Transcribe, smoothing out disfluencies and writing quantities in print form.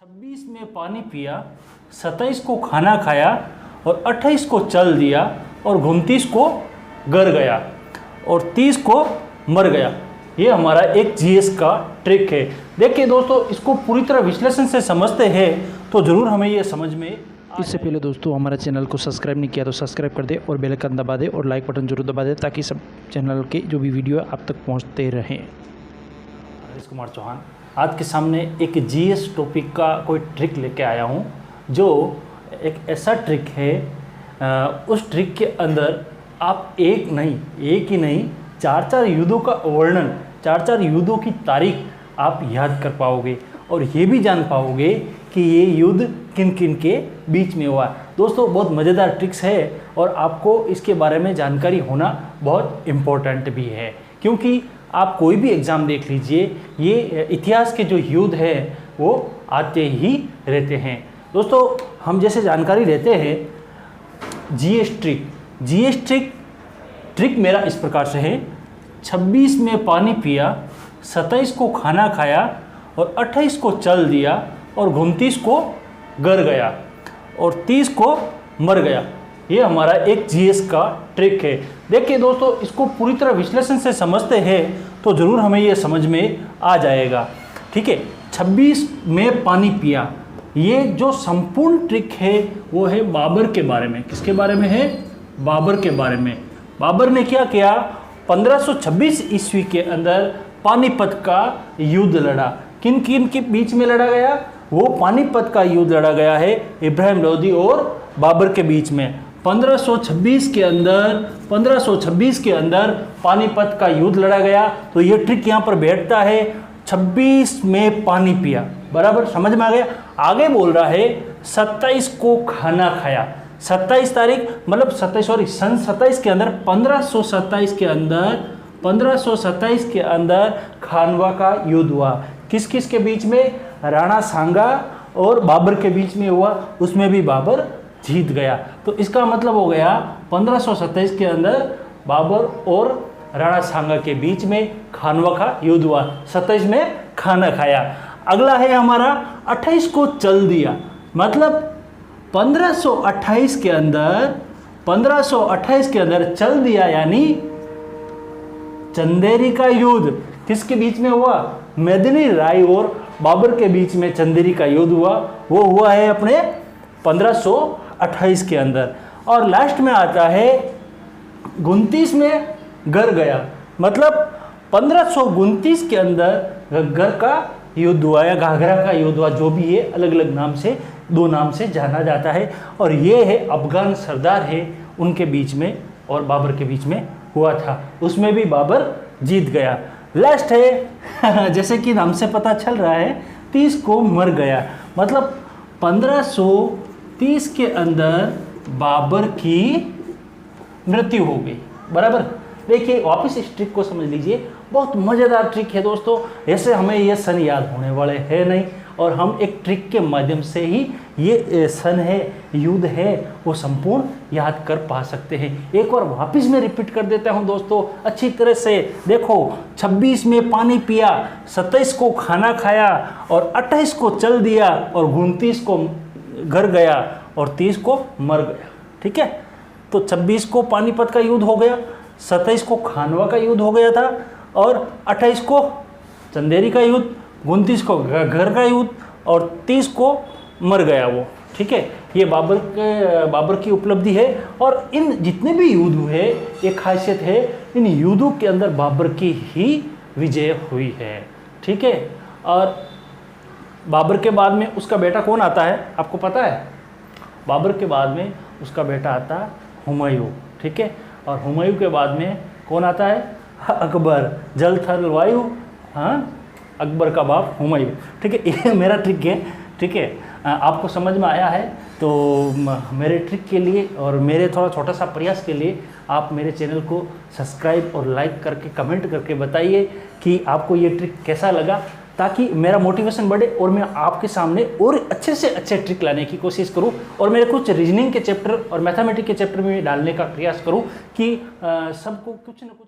26 में पानी पिया, 27 को खाना खाया और 28 को चल दिया और 29 को गर गया और 30 को मर गया। ये हमारा एक जीएस का ट्रिक है। देखिए दोस्तों, इसको पूरी तरह विश्लेषण से समझते हैं तो ज़रूर हमें ये समझ में। इससे पहले दोस्तों हमारा चैनल को सब्सक्राइब नहीं किया तो सब्सक्राइब कर दे और बेल आइकन दबा दे और लाइक बटन जरूर दबा दे ताकि सब चैनल के जो भी वीडियो है आप तक पहुंचते रहें। हरीश कुमार चौहान आज के सामने एक जीएस टॉपिक का कोई ट्रिक लेके आया हूँ, जो एक ऐसा ट्रिक है। उस ट्रिक के अंदर आप एक ही नहीं चार युद्धों का वर्णन, चार युद्धों की तारीख आप याद कर पाओगे और ये भी जान पाओगे कि ये युद्ध किन किन के बीच में हुआ। दोस्तों बहुत मज़ेदार ट्रिक्स है और आपको इसके बारे में जानकारी होना बहुत इम्पोर्टेंट भी है, क्योंकि आप कोई भी एग्ज़ाम देख लीजिए, ये इतिहास के जो युद्ध है वो आते ही रहते हैं। दोस्तों हम जैसे जानकारी लेते हैं जीएस ट्रिक मेरा इस प्रकार से है। 26 में पानी पिया, 27 को खाना खाया और 28 को चल दिया और 29 को गर गया और 30 को मर गया। ये हमारा एक जीएस का ट्रिक है। देखिए दोस्तों, इसको पूरी तरह विश्लेषण से समझते हैं तो ज़रूर हमें ये समझ में आ जाएगा। ठीक है, 26 में पानी पिया, ये जो संपूर्ण ट्रिक है वो है बाबर के बारे में। किसके बारे में है? बाबर के बारे में। बाबर ने क्या किया? 1526 ईस्वी के अंदर पानीपत का युद्ध लड़ा। किन किन के बीच में लड़ा गया? वो पानीपत का युद्ध लड़ा गया है इब्राहिम लोदी और बाबर के बीच में। 1526 के अंदर पानीपत का युद्ध लड़ा गया। तो ये ट्रिक यहाँ पर बैठता है। 26 में पानी पिया, बराबर समझ में आ गया। आगे बोल रहा है 27 को खाना खाया। 27 तारीख मतलब सन 27 के अंदर 1527 के अंदर खानवा का युद्ध हुआ। किस किस के बीच में? राणा सांगा और बाबर के बीच में हुआ। उसमें भी बाबर जीत गया। तो इसका मतलब हो गया 1527 के अंदर बाबर और राणा सांगा के बीच में खानवा का युद्ध हुआ। 27 में खाना खाया। अगला है हमारा 28 को चल दिया, मतलब 1528 के अंदर चल दिया, यानी चंदेरी का युद्ध किसके बीच में हुआ? मेदिनी राय और बाबर के बीच में चंदेरी का युद्ध हुआ। वो हुआ है अपने 1528 के अंदर। और लास्ट में आता है 29 में गर गया, मतलब 1529 के अंदर घर का युद्ध हुआ या घाघरा का युद्ध हुआ, जो भी है अलग अलग नाम से, दो नाम से जाना जाता है। और ये है अफगान सरदार है उनके बीच में और बाबर के बीच में हुआ था। उसमें भी बाबर जीत गया। लास्ट है जैसे कि नाम से पता चल रहा है 30 को मर गया, मतलब 1530 के अंदर बाबर की मृत्यु हो गई। बराबर। देखिए वापस इस ट्रिक को समझ लीजिए, बहुत मज़ेदार ट्रिक है दोस्तों। ऐसे हमें ये सन याद होने वाले हैं नहीं, और हम एक ट्रिक के माध्यम से ही ये सन है, युद्ध है, वो संपूर्ण याद कर पा सकते हैं। एक बार वापस मैं रिपीट कर देता हूं दोस्तों अच्छी तरह से। देखो 26 में पानी पिया, 27 को खाना खाया और 28 को चल दिया और 29 को घर गया और 30 को मर गया। ठीक है, तो 26 को पानीपत का युद्ध हो गया, 27 को खानवा का युद्ध हो गया था और 28 को चंदेरी का युद्ध, 29 को घर का युद्ध और 30 को मर गया वो। ठीक है, ये बाबर की उपलब्धि है। और इन जितने भी युद्ध हुए, एक खासियत है, इन युद्धों के अंदर बाबर की ही विजय हुई है। ठीक है, और बाबर के बाद में उसका बेटा कौन आता है आपको पता है? बाबर के बाद में उसका बेटा आता है हुमायूं। ठीक है, और हुमायूं के बाद में कौन आता है? अकबर। जल थल वायु, हाँ, अकबर का बाप हुमायूं। ठीक है, ये मेरा ट्रिक है। ठीक है, आपको समझ में आया है तो मेरे ट्रिक के लिए और मेरे थोड़ा छोटा सा प्रयास के लिए आप मेरे चैनल को सब्सक्राइब और लाइक करके कमेंट करके बताइए कि आपको ये ट्रिक कैसा लगा, ताकि मेरा मोटिवेशन बढ़े और मैं आपके सामने और अच्छे से अच्छे ट्रिक लाने की कोशिश करूं और मेरे कुछ रीजनिंग के चैप्टर और मैथमेटिक्स के चैप्टर में डालने का प्रयास करूं कि सबको कुछ न कुछ